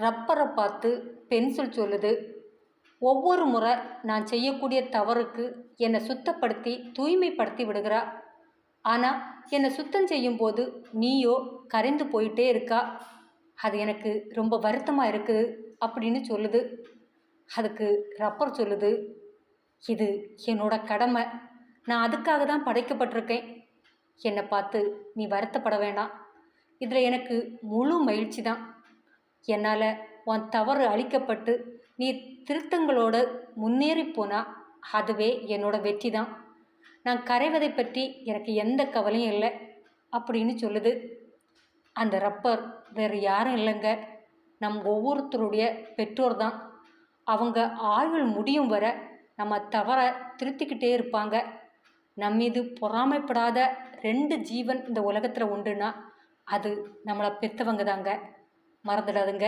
ரப்பரை பார்த்து பென்சில் சொல்லுது, ஒவ்வொரு முறை நான் செய்யக்கூடிய தவறுக்கு என்னை சுத்தப்படுத்தி தூய்மைப்படுத்தி விடுகிறா. ஆனால் என்னை சுத்தம் செய்யும்போது நீயோ கரைந்து போயிட்டே இருக்கா. அது எனக்கு ரொம்ப வருத்தமாக இருக்குது அப்படின்னு சொல்லுது. அதுக்கு ரப்பர் சொல்லுது, இது என்னோட கடமை, நான் அதுக்காக தான் படைக்கப்பட்டிருக்கேன். என்னை பார்த்து நீ வருத்தப்பட வேண்டாம். இதில் எனக்கு முழு மகிழ்ச்சி தான். என்னால் உன் தவறு அழிக்கப்பட்டு நீ திருத்தங்களோடு முன்னேறி போனால் அதுவே என்னோட வெற்றி தான். நான் கரைவதை பற்றி எனக்கு எந்த கவலையும் இல்லை அப்படின்னு சொல்லுது. அந்த ரப்பர் வேறு யாரும் இல்லைங்க, நம் ஒவ்வொருத்தருடைய பெற்றோர் தான். அவங்க ஆயுள் முடியும் வரை நம்ம தவற திருத்திக்கிட்டே இருப்பாங்க. நம்மீது பொறாமைப்படாத 2 ஜீவன் இந்த உலகத்தில் உண்டுன்னா அது நம்மளை பெற்றவங்க தாங்க, மறந்துடாதுங்க.